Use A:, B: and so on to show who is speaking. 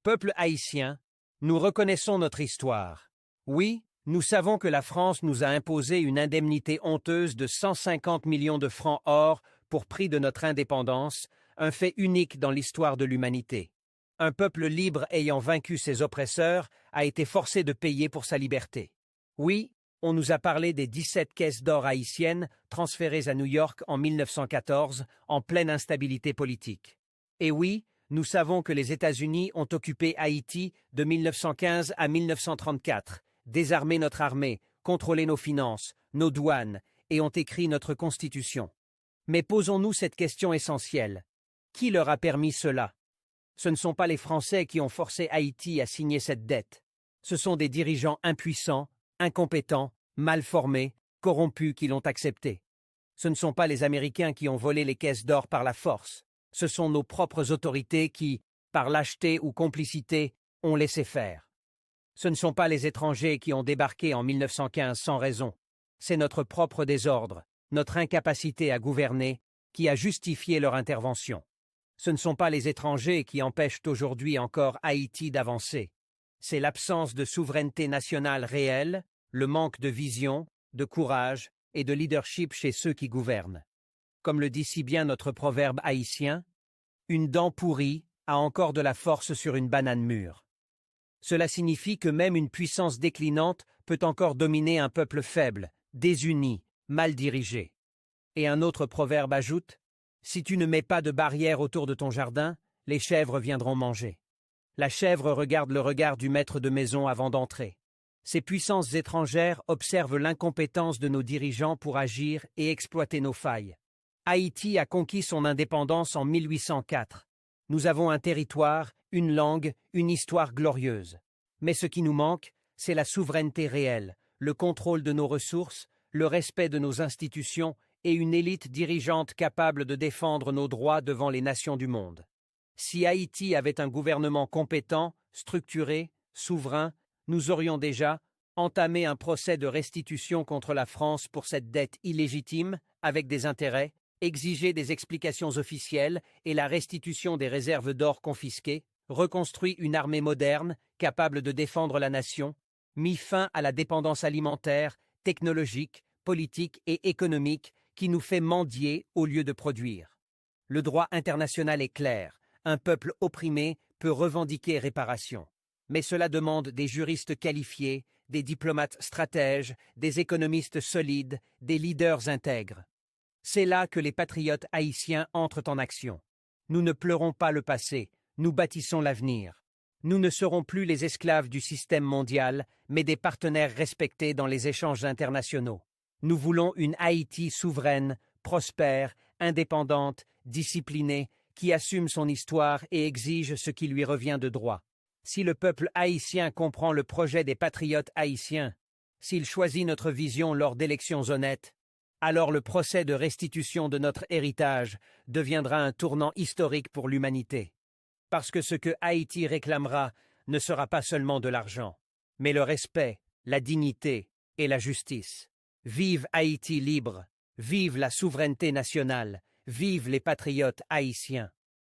A: Peuple haïtien, nous reconnaissons notre histoire. Oui, nous savons que la France nous a imposé une indemnité honteuse de 150 millions de francs or pour prix de notre indépendance, un fait unique dans l'histoire de l'humanité. Un peuple libre ayant vaincu ses oppresseurs a été forcé de payer pour sa liberté. Oui, on nous a parlé des 17 caisses d'or haïtiennes transférées à New York en 1914 en pleine instabilité politique. Et oui, nous savons que les États-Unis ont occupé Haïti de 1915 à 1934, désarmé notre armée, contrôlé nos finances, nos douanes, et ont écrit notre Constitution. Mais posons-nous cette question essentielle. Qui leur a permis cela? Ce ne sont pas les Français qui ont forcé Haïti à signer cette dette. Ce sont des dirigeants impuissants, incompétents, mal formés, corrompus qui l'ont accepté. Ce ne sont pas les Américains qui ont volé les caisses d'or par la force. Ce sont nos propres autorités qui, par lâcheté ou complicité, ont laissé faire. Ce ne sont pas les étrangers qui ont débarqué en 1915 sans raison. C'est notre propre désordre, notre incapacité à gouverner, qui a justifié leur intervention. Ce ne sont pas les étrangers qui empêchent aujourd'hui encore Haïti d'avancer. C'est l'absence de souveraineté nationale réelle, le manque de vision, de courage et de leadership chez ceux qui gouvernent. Comme le dit si bien notre proverbe haïtien, « Une dent pourrie a encore de la force sur une banane mûre ». Cela signifie que même une puissance déclinante peut encore dominer un peuple faible, désuni, mal dirigé. Et un autre proverbe ajoute, « Si tu ne mets pas de barrière autour de ton jardin, les chèvres viendront manger ». La chèvre regarde le regard du maître de maison avant d'entrer. Ces puissances étrangères observent l'incompétence de nos dirigeants pour agir et exploiter nos failles. Haïti a conquis son indépendance en 1804. Nous avons un territoire, une langue, une histoire glorieuse. Mais ce qui nous manque, c'est la souveraineté réelle, le contrôle de nos ressources, le respect de nos institutions et une élite dirigeante capable de défendre nos droits devant les nations du monde. Si Haïti avait un gouvernement compétent, structuré, souverain, nous aurions déjà entamé un procès de restitution contre la France pour cette dette illégitime, avec des intérêts, exigé des explications officielles et la restitution des réserves d'or confisquées, reconstruit une armée moderne, capable de défendre la nation, mis fin à la dépendance alimentaire, technologique, politique et économique qui nous fait mendier au lieu de produire. Le droit international est clair. Un peuple opprimé peut revendiquer réparation. Mais cela demande des juristes qualifiés, des diplomates stratèges, des économistes solides, des leaders intègres. C'est là que les patriotes haïtiens entrent en action. Nous ne pleurons pas le passé, nous bâtissons l'avenir. Nous ne serons plus les esclaves du système mondial, mais des partenaires respectés dans les échanges internationaux. Nous voulons une Haïti souveraine, prospère, indépendante, disciplinée, qui assume son histoire et exige ce qui lui revient de droit. Si le peuple haïtien comprend le projet des patriotes haïtiens, s'il choisit notre vision lors d'élections honnêtes, alors le procès de restitution de notre héritage deviendra un tournant historique pour l'humanité. Parce que ce que Haïti réclamera ne sera pas seulement de l'argent, mais le respect, la dignité et la justice. Vive Haïti libre, vive la souveraineté nationale, vive les patriotes haïtiens.